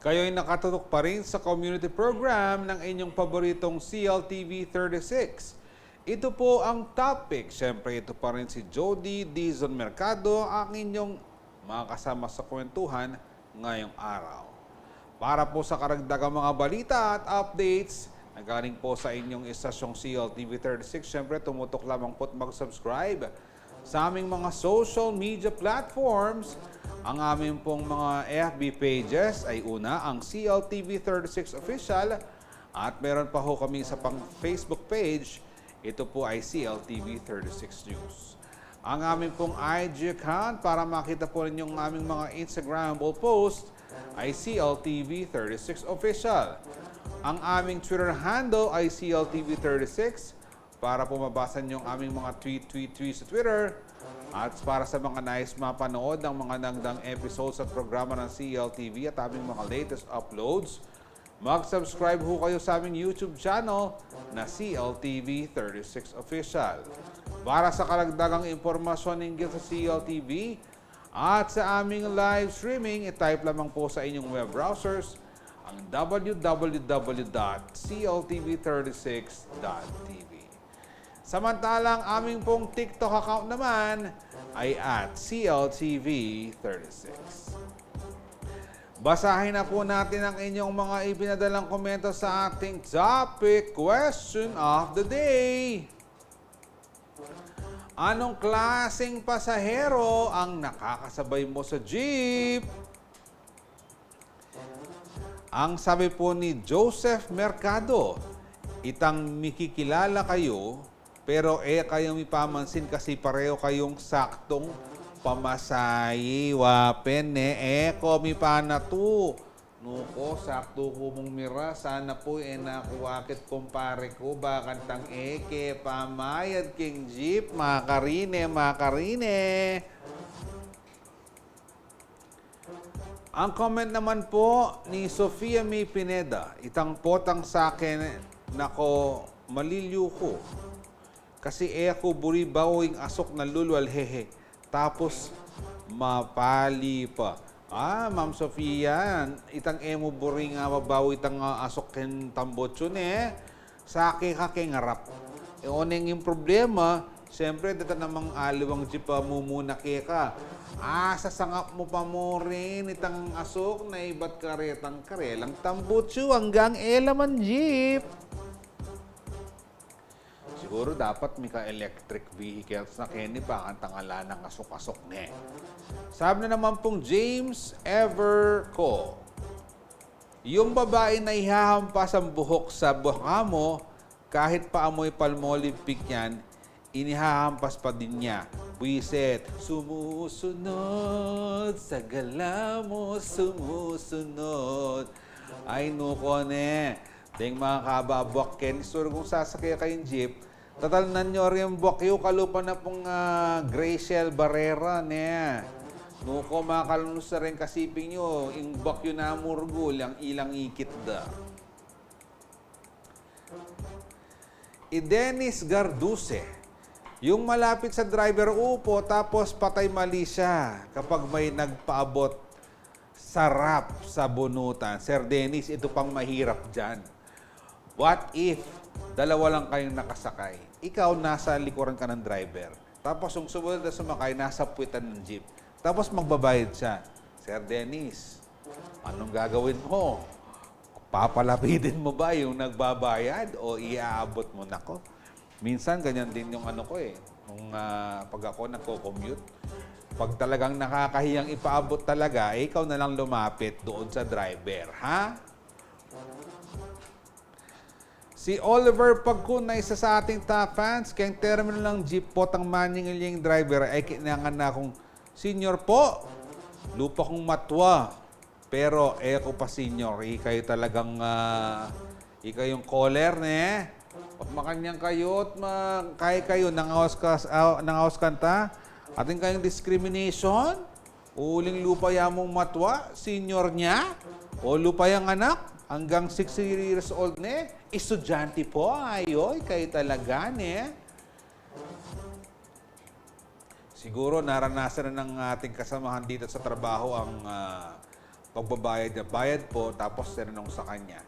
Kayo'y nakatutok pa rin sa community program ng inyong paboritong CLTV 36. Ito po ang topic. Siyempre, ito pa rin si Jody Dizon Mercado, ang inyong makakasama sa kwentuhan ngayong araw. Para po sa karagdagang mga balita at updates, nagaling po sa inyong istasyong CLTV 36, siyempre tumutok lamang po at mag-subscribe sa aming mga social media platforms. Ang aming pong mga FB pages ay una, ang CLTV 36 Official, at meron pa ho kami sa pang Facebook page. Ito po ay CLTV 36 News. Ang aming pong IG account para makita po ninyo ang aming mga Instagrammable post ay CLTV 36 Official. Ang aming Twitter handle ay CLTV 36 para po mabasa nyo ang aming mga tweet sa Twitter. At para sa mga nais mapanood ng mga nagdang episodes at programa ng CLTV at aming mga latest uploads, mag-subscribe ho kayo sa aming YouTube channel na CLTV 36 Official. Para sa karagdagang impormasyon hinggil sa CLTV at sa aming live streaming, i-type lamang po sa inyong web browsers ang www.cltv36.tv. Samantalang aming pong TikTok account naman ay at CLTV36. Basahin na po natin ang inyong mga ipinadalang komento sa ating topic question of the day. Anong klaseng pasahero ang nakakasabay mo sa jeep? Ang sabi po ni Joseph Mercado, itang mikikilala kayo, pero kayong ipamansin kasi pareho kayong saktong pamasahe, wapen, komi pa na to. Nuko, sakto ko mong mira, sana po nakuwakit kumpare ko, bakantang pamayad king jeep, makarine. Ang comment naman po ni Sofia May Pineda, itang potang sa akin, nako, maliliw ko. Kasi ako buri bawing asok na lulwal, hehe. Tapos, mapali pa. Ma'am Sofia, itang emo buri nga mabawi itang asok ken tambotso sa akin ngarap. Oneng yung problema, siyempre, dito namang aliwang jeep mumuna ka. Sasangap mo pa mo rin itang asok na iba't karelang tambotso hanggang elaman jeep. Siguro dapat may ka-electric vehicles na kini pa ang tangala ng asok-asok ne. Sabi na naman pong James Everco, yung babae na ihahampas ang buhok sa buha mo, kahit pa amoy palmolive pick yan, inihahampas pa din niya. Buisit, sumusunod, sa gala mo sumusunod. Ay, nuko ne. Ding mga kababwak ken, sure kung sasakay kayong jeep, tatalnan nyo rin yung bukyo, kalupa na pong Graciel Barrera ne. Nuko mga kalunus na rin kasiping nyo, yung bakyo na murgul, ang ilang ikit da. Dennis Garduse, yung malapit sa driver upo tapos patay mali siya kapag may nagpaabot sarap sa bunutan. Sir Dennis, ito pang mahirap dyan. What if dalawa lang kayong nakasakay? Ikaw nasa likuran ka ng driver. Tapos yung sumunod na sumakay, nasa puwitan ng jeep. Tapos magbabayad siya. Sir Dennis, anong gagawin mo? Papalapitin mo ba yung nagbabayad o iaabot mo? Nako, minsan ganyan din yung ano ko nung pag ako nagko-commute. Pag talagang nakakahiyang ipaabot talaga, ikaw na lang lumapit doon sa driver, ha? Si Oliver Pagkunay, isa sa ating top fans, kayong terminal ng jeep po, tang maningil yung driver, ay kinangan na akong, "Senior po, lupa kong matwa. Pero ko pa senior, kayo talagang, ikaw yung caller, ne? At makanyang kayo, at kaya kayo, nangawas kanta, ating kayong discrimination, uling lupa yamong matwa, senior niya, o lupa yung anak, hanggang 6 years old, ne? Estudyante po, ayoy, kayo talaga, ne? Siguro naranasan na ng ating kasamahan dito sa trabaho ang pagbabayad niya. Bayad po, tapos tinanong sa kanya,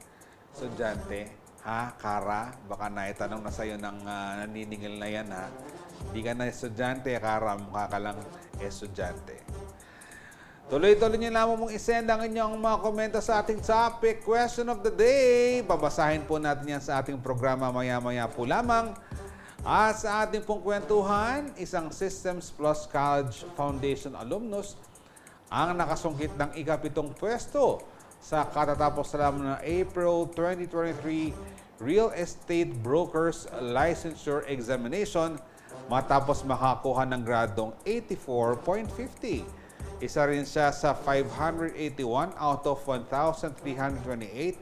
"Estudyante, ha, Kara, baka naitanong na sa'yo ng naniningil na yan, ha? Hindi ka na estudyante, Kara, mukha ka lang estudyante." Tuloy-tuloy niyo lamang mong isend ang inyong mga komento sa ating topic, question of the day. Babasahin po natin yan sa ating programa maya-maya po lamang. At sa ating pong kwentuhan, isang Systems Plus College Foundation alumnus ang nakasungkit ng ikapitong pwesto sa katatapos lamang ng April 2023 Real Estate Brokers Licensure Examination matapos makakuha ng gradong 84.50. Isa rin siya sa 581 out of 1,328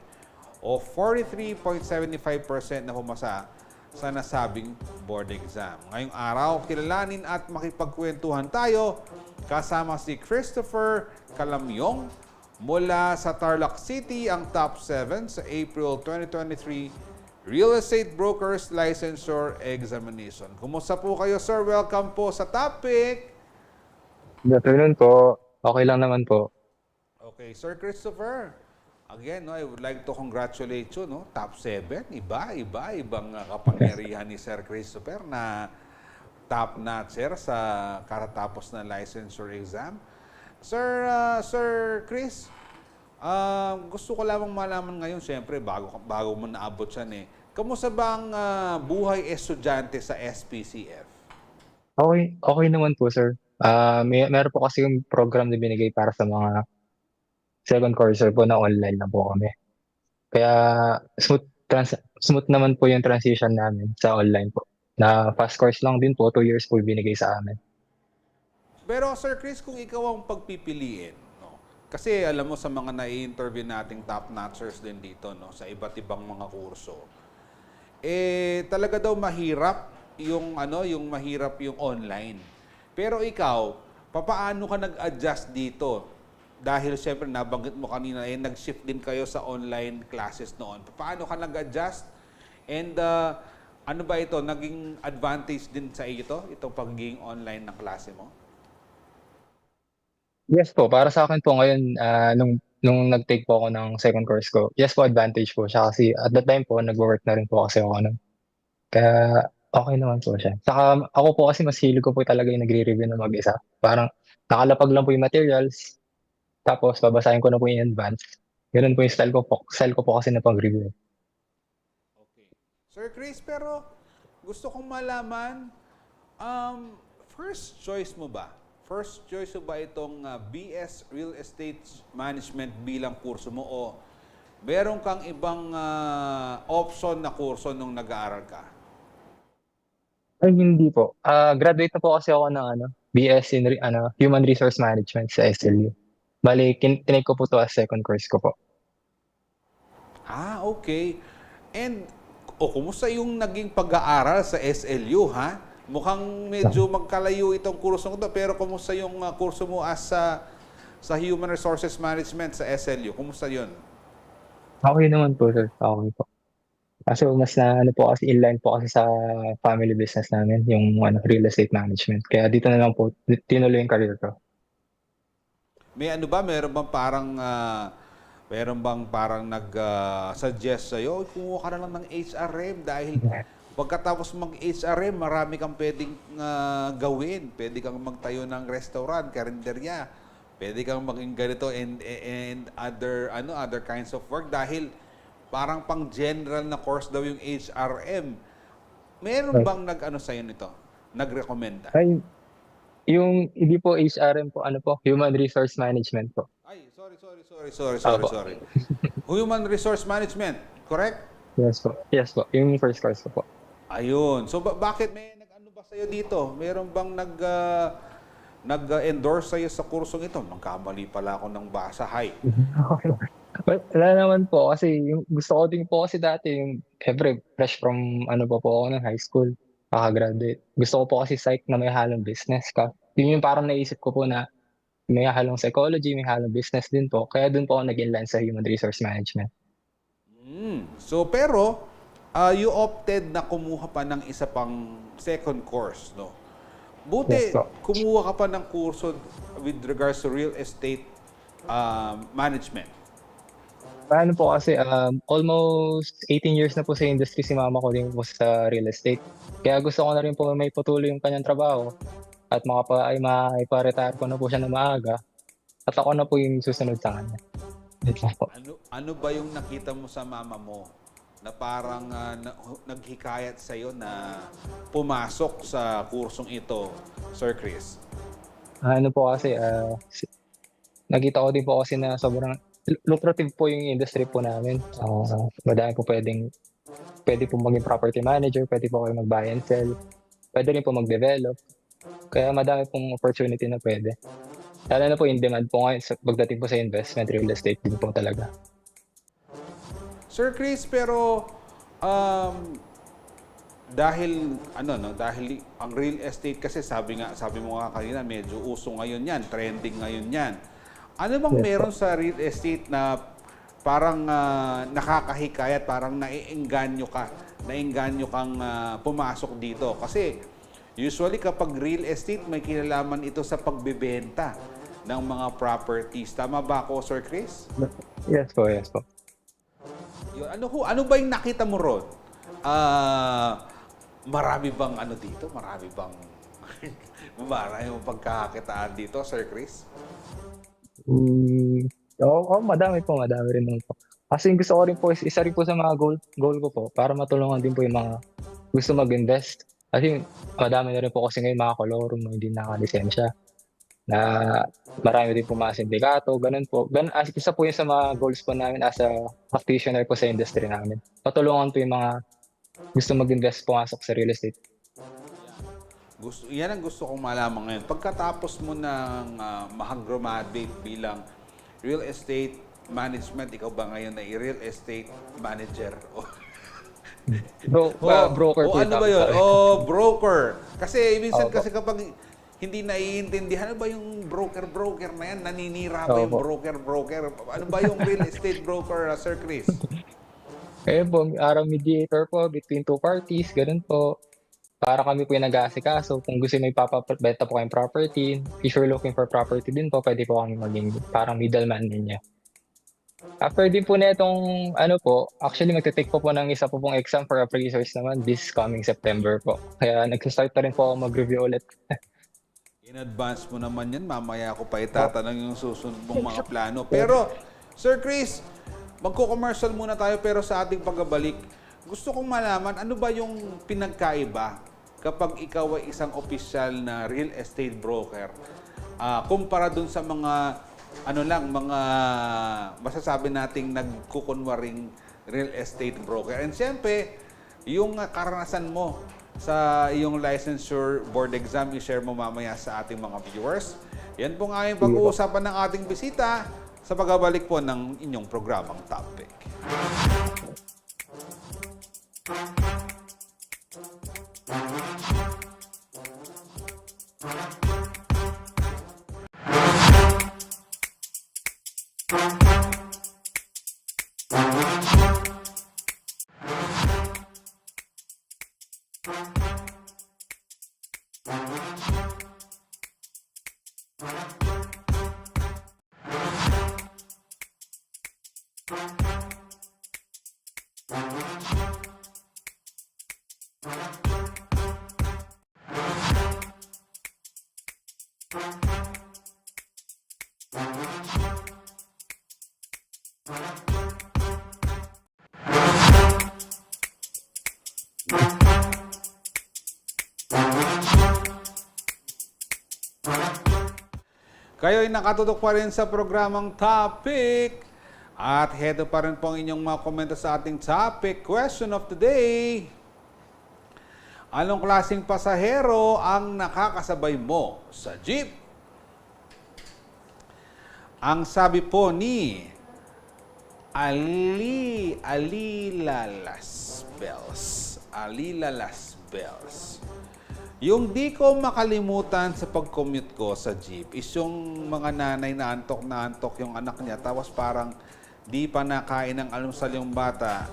o 43.75% na pumasa sa nasabing board exam. Ngayong araw, kilalanin at makipagkwentuhan tayo kasama si Christopher Calamyong mula sa Tarlac City, ang top 7 sa April 2023 Real Estate Brokers Licensure Examination. Kumusta po kayo, sir? Welcome po sa topic. Good afternoon po. Okay lang naman po. Okay, Sir Christopher. Again, I would like to congratulate you, Top 7, ibang kapangyarihan ni Sir Christopher na top notcher sa karatapos na licensure exam. Sir Chris, gusto ko lamang malaman ngayon, siyempre, bago mo naabot yan Kamusta ba ang buhay estudyante sa SPCF? Okay naman po, sir. Meron po kasi yung program na binigay para sa mga second courser po na online na po kami. Kaya smooth naman po yung transition namin sa online po. Na fast course lang din po, 2 years po binigay sa amin. Pero Sir Chris, kung ikaw ang pagpipiliin, kasi alam mo sa mga nai-interview nating top notchers din dito, sa iba't ibang mga kurso, talaga daw mahirap yung online. Pero ikaw, papaano ka nag-adjust dito? Dahil siyempre nabanggit mo kanina, nag-shift din kayo sa online classes noon. Paano ka nag-adjust? And ano ba ito? Naging advantage din sa iyo itong pagiging online ng klase mo? Yes po, para sa akin po ngayon, nung nag-take po ako ng second course ko, yes po, advantage po siya kasi at that time po, nag-work na rin po kasi ako nun. Kaya okay naman po siya. Saka ako po kasi mas hilig ko po talaga yung nagre-review ng mag-isa. Parang nakalapag lang po yung materials, tapos babasahin ko na po in advance. Ganun po yung style ko po kasi na pag-review. Okay. Sir Chris, pero Gusto kong malaman, first choice mo ba? First choice mo ba itong BS Real Estate Management bilang kurso mo o meron kang ibang option na kurso nung nag-aaral ka? Ay, hindi po. Graduate na po kasi ako ng BS in Human Resource Management sa SLU. Bali, tinake ko po to as second course ko po. Ah, okay. And, kumusta yung naging pag-aaral sa SLU, ha? Mukhang medyo magkalayo itong kurso ko to, pero kumusta yung kurso mo as sa Human Resources Management sa SLU? Kumusta yun? Okay naman po, sir. Okay po. Kasi mas na ano po kasi inline po kasi sa family business namin, yung real estate management. Kaya dito na lang po tinuloy yung career ko. May ano ba? Meron bang parang nag-suggest sa'yo, kumuha ka na lang ng HRM dahil pagkatapos mag-HRM, marami kang pwedeng gawin. Pwede kang magtayo ng restaurant, karinderya. Pwede kang maging ganito and other kinds of work dahil parang pang general na course daw yung HRM. Meron bang nag-ano sa'yo nito? Nag-recommenda? Ay, yung hindi po HRM po, Human Resource Management po. Ay, Opo. sorry. Human Resource Management, correct? Yes po. Yes po. Yung first course ko po. Ayun. So bakit may nag-ano ba sa'yo dito? Meron bang nag-endorse sa'yo sa kursong ito? Magkamali pala ako ng basa. Hi. Well, wala naman po kasi yung gusto ko din po kasi dati yung syempre fresh from pa po ako ng high school, kaka-graduate. Gusto ko po kasi psych na may halong business ka. Yun yung parang naisip ko po na may halong psychology, may halong business din po. Kaya dun po ako nag-inline sa Human Resource Management. So pero you opted na kumuha pa ng isa pang second course, no? Buti Yes po. kumuha ka pa ng kurso with regards to real estate management. Paano po kasi almost 18 years na po sa industry si mama ko din po sa real estate. Kaya gusto ko na rin po may patuloy yung kanyang trabaho at maipa-retire ko na po siya na maaga at ako na po yung susunod sa kanya. Yun lang po. Ano ba yung nakita mo sa mama mo na parang naghikayat sa iyo na pumasok sa kursong ito, Sir Chris? Ano po kasi nakita ko din po kasi na sobrang lucrative po yung industry po namin. Madami po pwede po maging property manager, pwede po kayo mag-buy and sell, pwede rin po mag-develop. Kaya madami pong opportunity na pwede. Lalo na po yung demand po ngayon pagdating po sa investment real estate din po talaga. Sir Chris, pero dahil ang real estate kasi sabi mo nga kanina medyo uso ngayon 'yan, trending ngayon 'yan. Ano bang Yes, meron sa real estate na parang nakakahikayat, parang nainganyo kang pumasok dito? Kasi usually kapag real estate, may kinalaman ito sa pagbebenta ng mga properties. Tama ba ako, Sir Chris? Yes po, yes po. Ano ba yung nakita mo ron? Marami bang dito? Marami bang pagkakakitaan dito, Sir Chris? Madami rin naman po. Kasi yung gusto ko rin po, isa rin po sa mga goal ko po, para matulungan din po yung mga gusto mag-invest. Kasi madami na rin po kasi ngayon mga kolorum na hindi nakalisensya. Na marami din po mga sindikato, ganun po. Isa po yung sa mga goals po namin as a practitioner po sa industry namin. Patulungan po yung mga gusto mag-invest pumasok sa real estate. Yan ang gusto kong malaman ngayon. Pagkatapos mo ng makagraduate bilang real estate management, ikaw ba ngayon ay real estate manager? Broker po. Ano ba yun? Broker. Kasi minsan kasi kapag hindi naiintindihan, ano ba yung broker na yan? Naninira ba yung broker? Ano ba yung real estate broker, Sir Chris? Po, mediator po between two parties, ganun po. Para kami po yung nag-aasikaso. Kung gusto may papabenta po kayong property, if you're looking for property din po, pwede po kami maging parang middleman ninyo. After din po na itong actually magte-take po ng isa po pong exam for appraisers naman this coming September po. Kaya nag-start na rin po ako mag-review ulit. In advance mo naman yan, mamaya ako pa itatanong yung susunod mong mga plano. Pero, Sir Chris, magko-commercial muna tayo pero sa ating pagbabalik, gusto kong malaman, ano ba yung pinagkaiba kapag ikaw ay isang opisyal na real estate broker kumpara dun sa mga mga masasabi nating nagkukunwaring real estate broker. And siyempre, yung karanasan mo sa iyong licensure board exam, i-share mo mamaya sa ating mga viewers. Yan po ang aming pag-uusapan ng ating bisita sa pagbabalik po ng inyong programang topic. Kayo ay nakatutok pa rin sa programang Topic. At heto pa rin po ang inyong mga komento sa ating topic. Question of the day. Anong klaseng pasahero ang nakakasabay mo sa jeep? Ang sabi po ni Alila Las Bells. Yung di ko makalimutan sa pag-commute ko sa jeep is yung mga nanay na antok yung anak niya. Tapos parang di pa nakain ng almusal yung bata.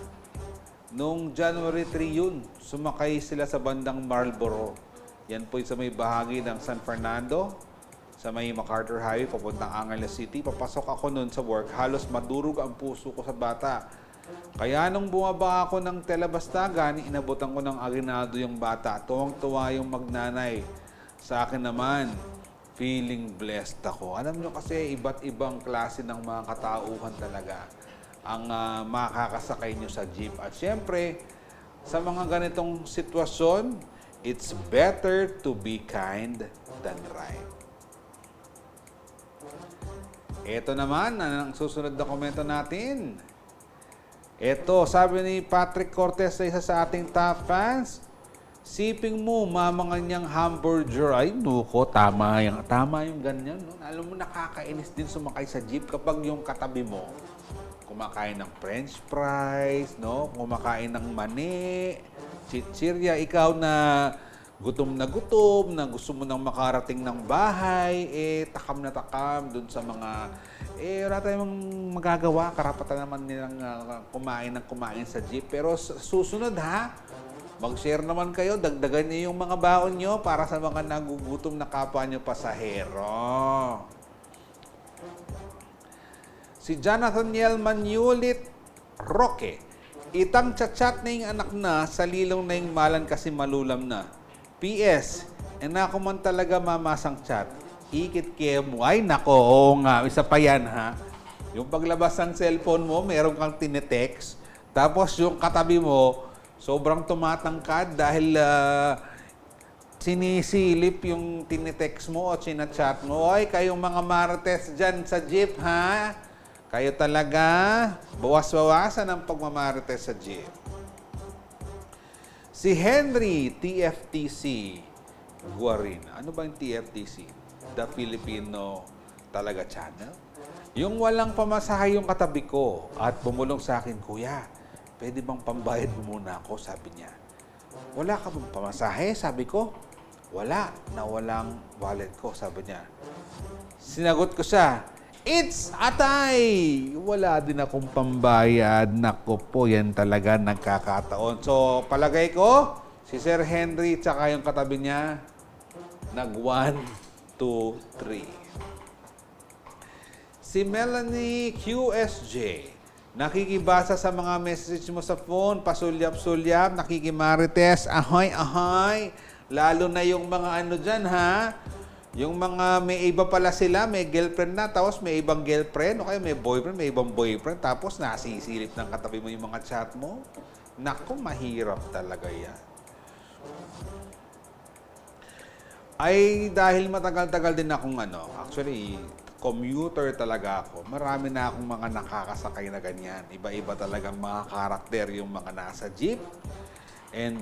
Noong January 3 yun, sumakay sila sa bandang Marlboro. Yan po sa may bahagi ng San Fernando, sa may MacArthur Highway, papuntang Angeles City. Papasok ako noon sa work, halos madurog ang puso ko sa bata. Kaya nung bumaba ako ng Telebastagan, inabutan ko ng aginaldo yung bata. Tuwang-tuwa yung magnanay. Sa akin naman, feeling blessed ako. Alam nyo kasi, iba't ibang klase ng mga katauhan talaga ang makakasakay nyo sa jeep. At syempre, sa mga ganitong sitwasyon, it's better to be kind than right. Ito naman, ang susunod na komento natin. Ito, sabi ni Patrick Cortez, isa sa ating top fans, siping mo, mamangan niyang hamburger. Ay, nuko, tama yung ganyan. No? Alam mo, nakakainis din sumakay sa jeep kapag yung katabi mo, kumakain ng french fries, no? Kumakain ng mani, chichirya, ikaw na gutom, na gusto mo nang makarating ng bahay, takam na takam dun sa mga, wala tayong magagawa, karapatan naman nilang kumain sa jeep. Pero susunod ha, mag-share naman kayo, dagdagan niyo yung mga baon nyo para sa mga nagugutom na kapwa nyo pasahero. Si Jonathan Yel Manulit Roque, itang chat na yung anak na, sa lilong na yung malan kasi malulam na. PS, enako man talaga mamasang chat. Ikit kayo mo. Ay, nako, oo nga. Isa pa yan, ha? Yung paglabas ng cellphone mo, meron kang tinetext. Tapos yung katabi mo, sobrang tumatangkad dahil sinisilip yung tinetext mo o sinachat mo. Oy, kayong mga marites dyan sa jeep, ha? Kayo talaga, bawas-bawasan ang pagmamarites sa jeep. Si Henry TFTC Guarin. Ano ba yung TFTC? The Filipino talaga channel? Yung walang pamasahe yung katabi ko at bumulong sa akin, Kuya, pwede bang pambayad mo muna ako? Sabi niya. Wala ka bang pamasahe? Sabi ko. Wala. Nawalang wallet ko. Sabi niya. Sinagot ko siya, it's atay! Wala din akong pambayad. Naku po, yan talaga nagkakataon. So, palagay ko, si Sir Henry tsaka yung katabi niya, nag 1, 2, 3. Si Melanie QSJ, nakikibasa sa mga message mo sa phone, pasulyap-sulyap, nakikimarites, ahoy. Lalo na yung mga ano dyan, ha? Yung mga may iba pala sila, may girlfriend na, tapos may ibang girlfriend, o kaya may boyfriend, may ibang boyfriend, tapos nasisilip ng katabi mo yung mga chat mo. Naku, mahirap talaga yan. Ay, dahil matagal-tagal din akong actually, commuter talaga ako. Marami na akong mga nakakasakay na ganyan. Iba-iba talagang mga karakter yung mga nasa jeep. And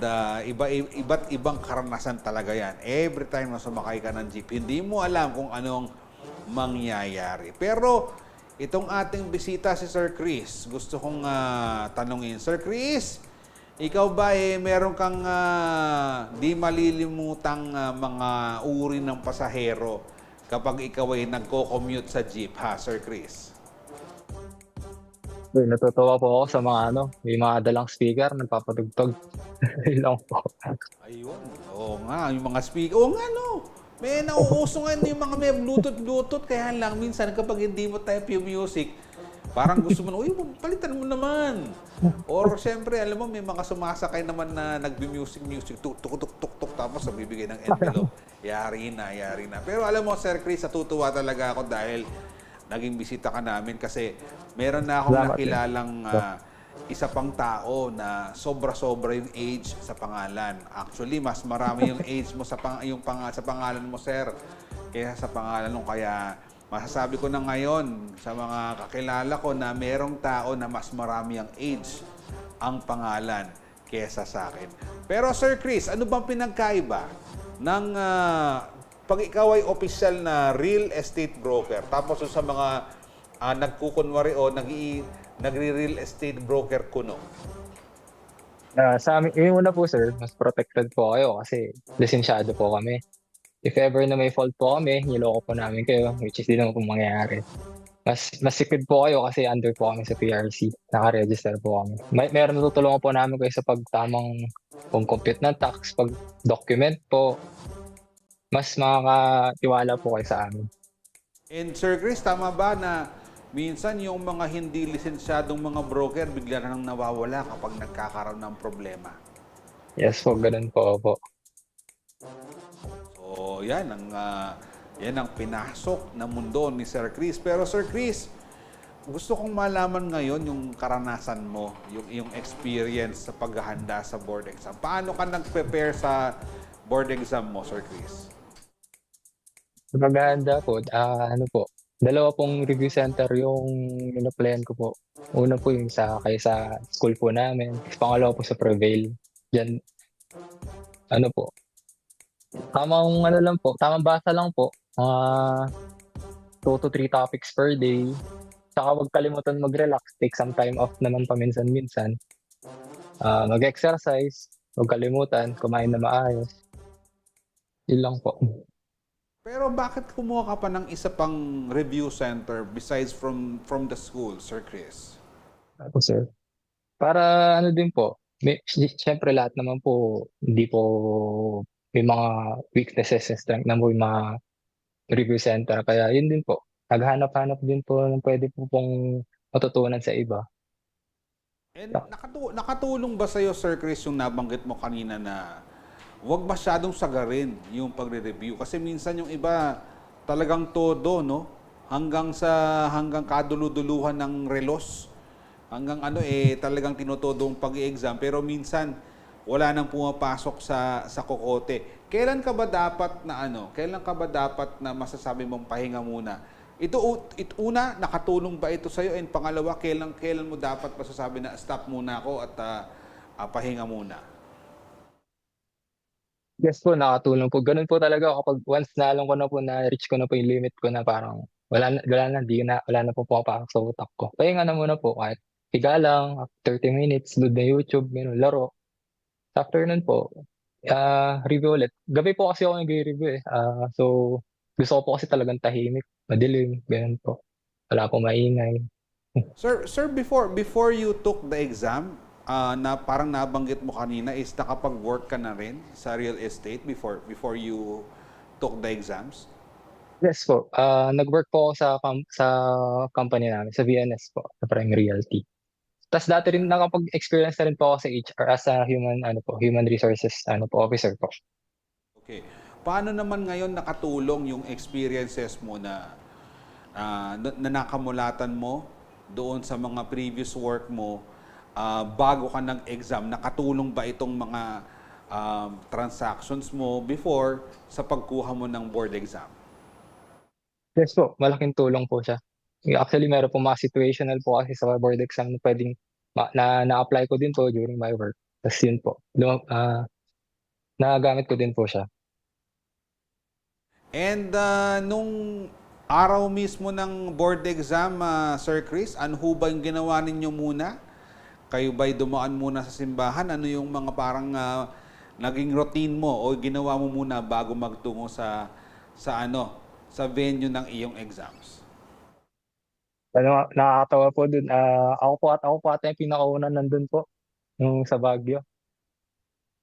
iba't ibang karanasan talaga yan. Every time na sumakay ka ng jeep, hindi mo alam kung anong mangyayari. Pero itong ating bisita si Sir Chris, gusto kong tanungin. Sir Chris, ikaw ba meron kang di malilimutang mga uri ng pasahero kapag ikaw ay nagko-commute sa jeep, ha, Sir Chris? Uy, natutuwa po ako sa mga may mga dalang speaker, nagpapatugtog. Yun lang po. Ayun. Oo nga, yung mga speaker. Oo nga, no. May nauuso nga yung mga may Bluetooth. Kaya lang, minsan kapag hindi mo type yung music, parang gusto mo na, uy, palitan mo naman. Or siyempre, alam mo, may mga sumasakay naman na nagbi-music, tuk-tuk-tuk-tuk, tapos nabibigay ng envelope. Yari na. Pero alam mo, Sir Chris, natutuwa talaga ako dahil naging bisita ka namin kasi meron na akong Salamat nakilalang isa pang tao na sobra-sobra yung age sa pangalan. Actually, mas marami yung age mo sa pangalan mo, sir, kaysa sa pangalan mo. Kaya masasabi ko na ngayon sa mga kakilala ko na merong tao na mas marami ang age ang pangalan kaysa sa akin. Pero Sir Chris, ano bang pinagkaiba ng pag ikaw ay opisyal na real estate broker tapos sa mga nagkukunwari o nagre-real estate broker kuno? Sa amin, yung una po sir, mas protected po kayo kasi lisensyado po kami. If ever na may fault po kami, niloko po namin kayo, which is di naman po mangyayari. Mas secured po kayo kasi under po kami sa PRC. Naka-register po kami. Meron natutulungan po namin kayo sa pagtamang pag-compute ng tax, pag-document po. Mas makakatiwala po kayo sa amin. And Sir Chris, tama ba na minsan yung mga hindi lisensyadong mga broker bigla na nang nawawala kapag nagkakaroon ng problema? Yes po, ganun po po. So, yan ang pinasok na mundo ni Sir Chris. Pero Sir Chris, gusto kong malaman ngayon yung karanasan mo, yung experience sa paghahanda sa board exam. Paano ka nag-prepare sa board exam mo, Sir Chris? Sa paghahanda po, dalawa pong review center yung pinaplan ko po. Una po yung kaya sa school po namin. Pangalawa po sa Prevail. Diyan, tamang basa lang po. 2 to 3 topics per day. Saka huwag kalimutan mag-relax. Take some time off naman paminsan-minsan. Mag-exercise. Huwag kalimutan. Kumain na maayos. Yun lang po. Pero bakit kumuha ka pa ng isa pang review center besides from the school, Sir Chris? Ako, sir. Para din po, siyempre lahat naman po, hindi po may mga weaknesses and strength na po yung mga review center. Kaya yun din po, naghanap-hanap din po ng pwede po pong matutunan sa iba. And nakatulong ba sa'yo, Sir Chris, yung nabanggit mo kanina na huwag masyadong sagarin yung pagre-review? Kasi minsan yung iba talagang todo, no? Hanggang kaduluduluhan ng relos. Hanggang talagang tinutodo ang pag-i-exam. Pero minsan, wala nang pumapasok sa kokote. Kailan ka ba dapat na masasabi mong pahinga muna? Una, nakatulong ba ito sa'yo? And pangalawa, kailan mo dapat masasabi na stop muna ako at pahinga muna? Yes po, nakatulong po. Ganun po talaga kapag once na alam ko na po na reach ko na po yung limit ko na parang wala na po pumapasok sa utak ko. Pahinga na muna po kahit higa lang, 30 minutes, load na YouTube, laro. After nun po, review ulit. Gabi po kasi ako nag-review eh. So, gusto ko po kasi talagang tahimik, madilim, ganun po. Wala po maingay. Sir, before you took the exam, na parang nabanggit mo kanina is nakapag-work ka na rin sa real estate before you took the exams? Yes po. Nag-work po ako sa company namin, sa VNS po, sa Prime Realty. Tapos dati rin nakapag-experience na rin po ako sa HR as a human resources officer po. Okay. Paano naman ngayon nakatulong yung experiences mo na nakamulatan mo doon sa mga previous work mo bago ka nag-exam, nakatulong ba itong mga transactions mo before sa pagkuha mo ng board exam? Yes po, malaking tulong po siya. Actually, meron po mga situational po kasi sa board exam na pwedeng na-apply ko din po during my work. Tapos yun po, nagamit ko din po siya. And nung araw mismo ng board exam, Sir Chris, ano ho ba yung ginawa ninyo muna? Kayo ba'y dumaan muna sa simbahan? Ano yung mga parang naging routine mo o ginawa mo muna bago magtungo sa venue ng iyong exams? Ano, nakakatawa po dun. Ako po ata yung pinakauna nandun po, yung sa Baguio.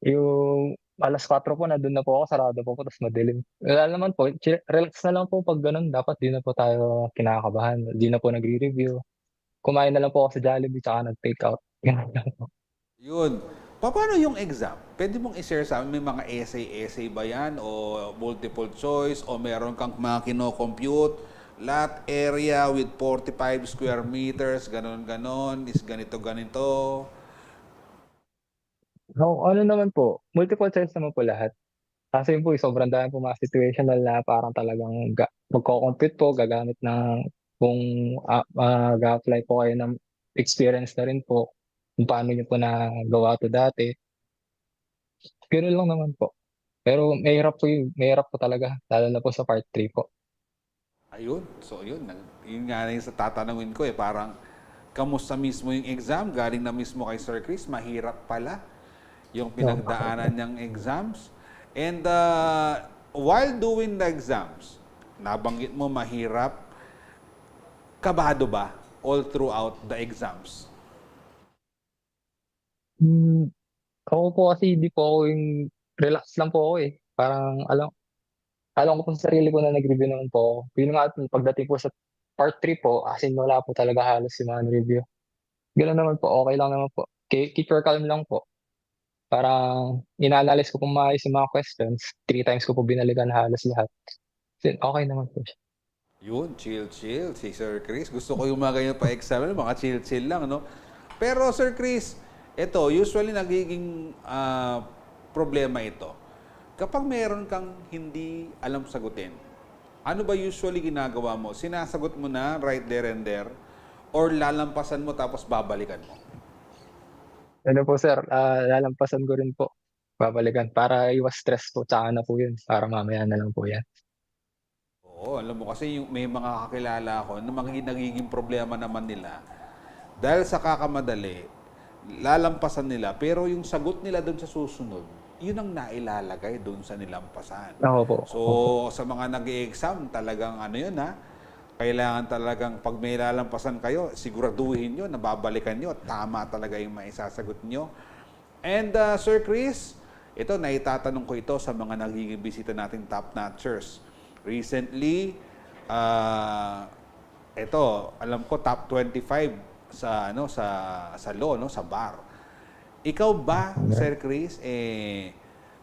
Yung alas 4 po, nandun na po ako, sarado po, tapos madilim. Wala naman po, relax na lang po pag ganun. Dapat di na po tayo kinakabahan. Di na po nagre-review. Kumain na lang po ako sa Jollibee, tsaka nag-take out. Ganun lang po. Yun. Paano yung exam? Pwede mong i-share sa amin, may mga essay ba yan? O multiple choice? O meron kang mga kino-compute? Lot area with 45 square meters, ganon-ganon, is ganito-ganito. No, ano naman po, multiple choice naman po lahat. Kasi yun po, sobrang dami po mga situational na parang talagang magko-compute po, gagamit ng kung ga-apply po kayo ng experience na rin po, kung paano nyo po nagawa to dati. Ganoon lang naman po. Pero mahirap po talaga, lalo na po sa part 3 po. Ayun. So, yun. Yun nga rin sa tatanungin ko eh. Parang, kamusta mismo yung exam? Galing na mismo kay Sir Chris. Mahirap pala yung No. pinagdaanan niyang exams. And while doing the exams, nabanggit mo mahirap, kabado ba all throughout the exams? Hmm, ako po kasi hindi po ako yung relax lang po ako eh. Parang alam ko po sa sarili ko na nag-review naman po ako. Yun nga, pagdating po sa part 3 po, as in wala po talaga halos yung mga review. Ganoon naman po, okay lang naman po. Keep your calm lang po. Parang ina-analyze ko kung maayos yung mga questions. 3 times ko po binalikan halos lahat. Then, okay naman po siya. Yun, chill-chill. Si Sir Chris, gusto ko yung mga ganyan pa exam, mga chill-chill lang, no? Pero Sir Chris, ito, usually nagiging problema ito. Kapag meron kang hindi alam sagutin, ano ba usually ginagawa mo? Sinasagot mo na right there and there? Or lalampasan mo tapos babalikan mo? Ano po sir, lalampasan ko rin po. Babalikan para iwas stress po. Tsaka na po yun. Para mamaya na lang po yan. Oo, alam mo kasi yung may mga kakilala ko na nagiging problema naman nila dahil sa kakamadali, lalampasan nila pero yung sagot nila doon sa susunod, yun ang nailalagay doon sa nilampasan. Ako po. So, Opo. sa mga nag-exam, talagang ano yun ha, kailangan talagang pag may lalampasan kayo, siguraduhin nyo, nababalikan nyo, at tama talaga yung maisasagot nyo. And Sir Chris, ito, naitatanong ko ito sa mga nagiging bisita nating top notchers. Recently, ito, alam ko top 25 sa sa law, no, sa bar. Ikaw ba, Sir Chris,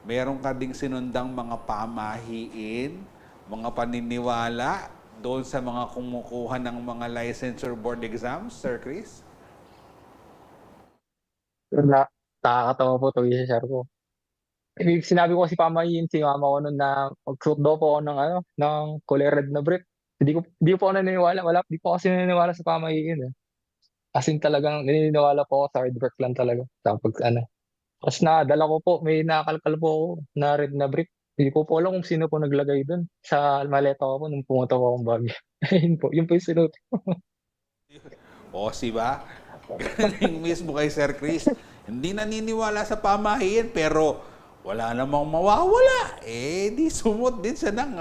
meron ka ding sinundang mga pamahiin, mga paniniwala doon sa mga kumukuha ng mga licensure board exams, Sir Chris? Na, nakakatawa po ito yung share ko. Sinabi ko kasi pamayin si mama ko noon na magsuot daw po ako ng ng kulay red na brief. Hindi po ako naniniwala. Hindi po kasi naniniwala sa pamahiin eh. As in talagang naniniwala po ako sa hard work lang talaga. Tapos Tapos nadala ko po, may nakalkal po ako na red na brief. Hindi ko po alam kung sino po naglagay doon sa maleta ko po nung pumunta ko akong Baguio. Yun po yung sinuot. O, si ba? Galing mismo kay Sir Chris. Hindi naniniwala sa pamahiin, pero wala namang mawawala. Eh, di sumot din siya ng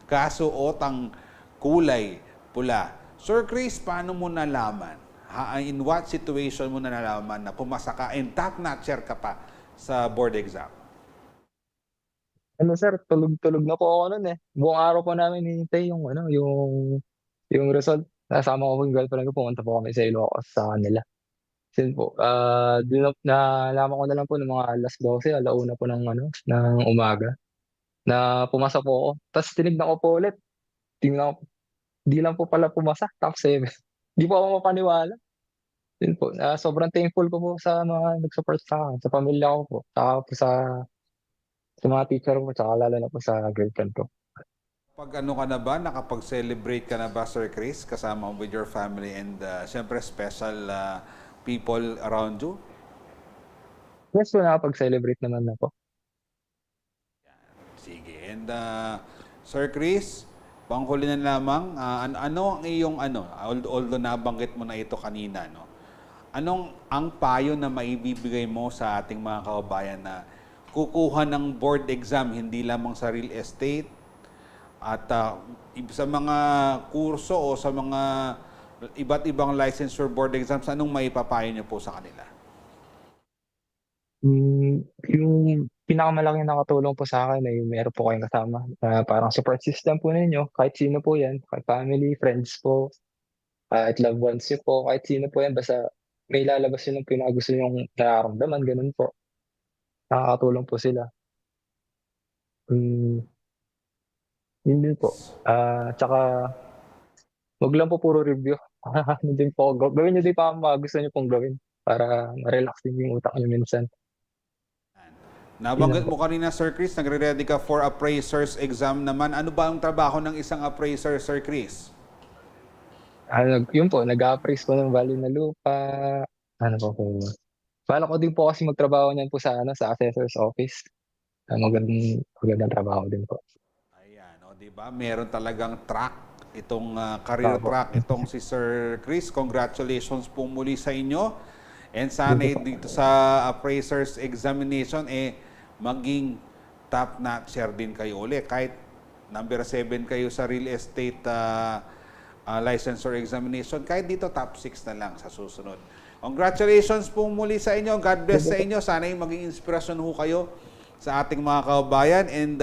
kasuotang kulay pula. Sir Chris, paano mo nalaman? In what situation mo na nalaman na pumasa ka and top notcher ka pa sa board exam? Ano sir, tulog-tulog na po ako noon eh. Buong araw po namin hinintay yung result. Nasama ko po yung girlfriend ko, pumunta po kami sa Ilocos sa kanila. Yun po, nalaman ko na lang po ng mga alas 12, alauna po ng umaga na pumasa po ako. Tapos tinignan ko po ulit. Tingnan ko, di lang po pala pumasa, top 7. Di po ako mapaniwala. Yun po, sobrang thankful ko po sa mga nag-support sa akin, sa pamilya ko po, saka po sa mga teacher ko, saka lalo na po sa girlfriend ko. Pag ano ka na ba, nakapag-celebrate ka na ba, Sir Chris, kasama with your family and syempre special people around you? Yes po, nakapag-celebrate naman na po. Sige. And Sir Chris, panghuli na lamang, ano ang iyong although nabanggit mo na ito kanina, no? Anong ang payo na maibibigay mo sa ating mga kababayan na kukuha ng board exam hindi lamang sa real estate at sa mga kurso o sa mga iba't ibang licensure board exams, anong maipapayo niyo po sa kanila? Yung pinakamalaking nakatulong po sa akin ay meron po kayong kasama na parang support system po ninyo, kahit sino po yan, kahit family, friends po, kahit loved ones niyo po, kahit sino po yan, basta may lalabas yun ng pinagusto yung nararamdaman, ganun po. Nakakatulong po sila. Mm, Yun din po. Tsaka, wag lang po puro review. Ano din po, gawin nyo din pa ang mga gusto nyo pong gawin para ma-relax din yung utak nyo minsan. Nabanggit mo kanina, Sir Chris, nagre-ready ka for appraiser's exam naman. Ano ba ang trabaho ng isang appraiser, Sir Chris? Yun po, nag-appraise po ng value na lupa. Ano po po. Bala ko din po kasi magtrabaho niyan po sa assessor's office. Magandang trabaho din po. Ayan, o, di ba? Meron talagang track, itong career Opo. track, itong si Sir Chris. Congratulations po muli sa inyo. And sana dito sa appraiser's examination, maging top notcher din kayo ulit. Kahit number 7 kayo sa real estate licensure examination, kahit dito top 6 na lang sa susunod. Congratulations po muli sa inyo. God bless sa inyo. Sana yung maging inspirasyon ho kayo sa ating mga kababayan. And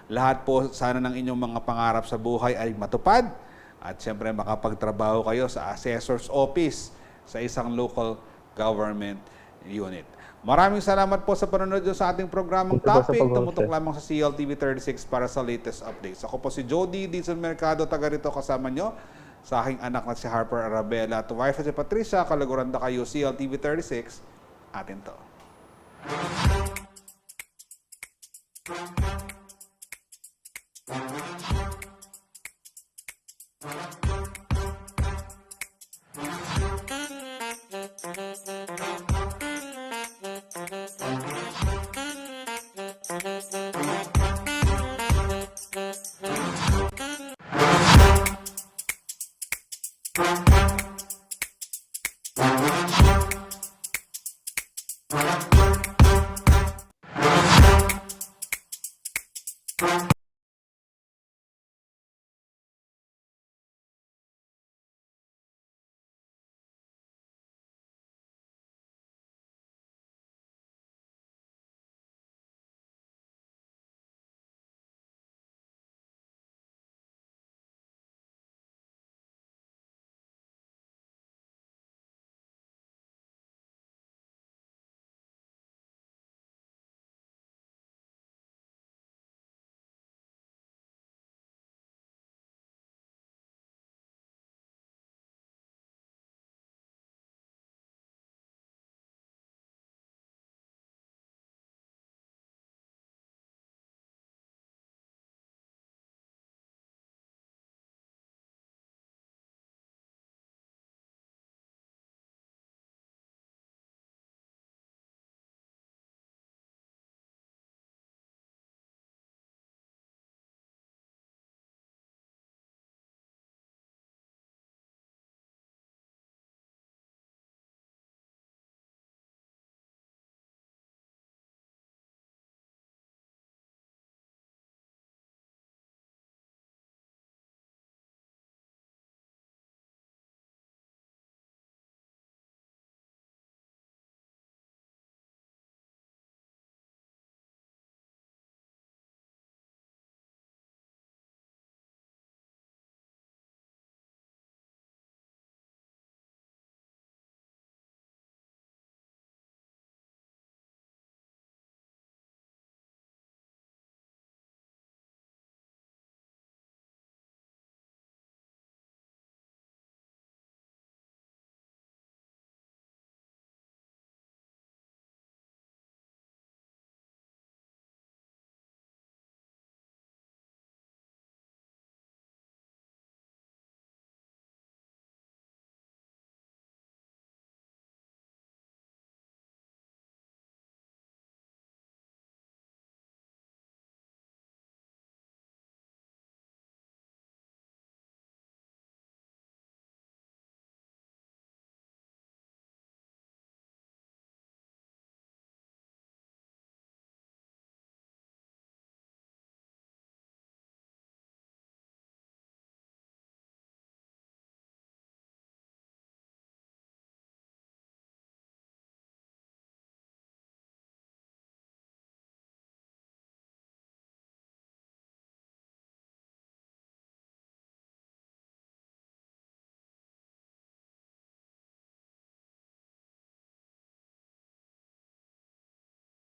lahat po sana ng inyong mga pangarap sa buhay ay matupad. At siyempre makapagtrabaho kayo sa assessor's office sa isang local government unit. Maraming salamat po sa panonood sa ating programang topic. Tumutok lamang sa CLTV 36 para sa latest updates. Ako po si Jody Dizon Mercado, taga rito kasama nyo sa aking anak na si Harper Arabella at wife si Patricia, kalaguranda kayo, CLTV 36, atin to.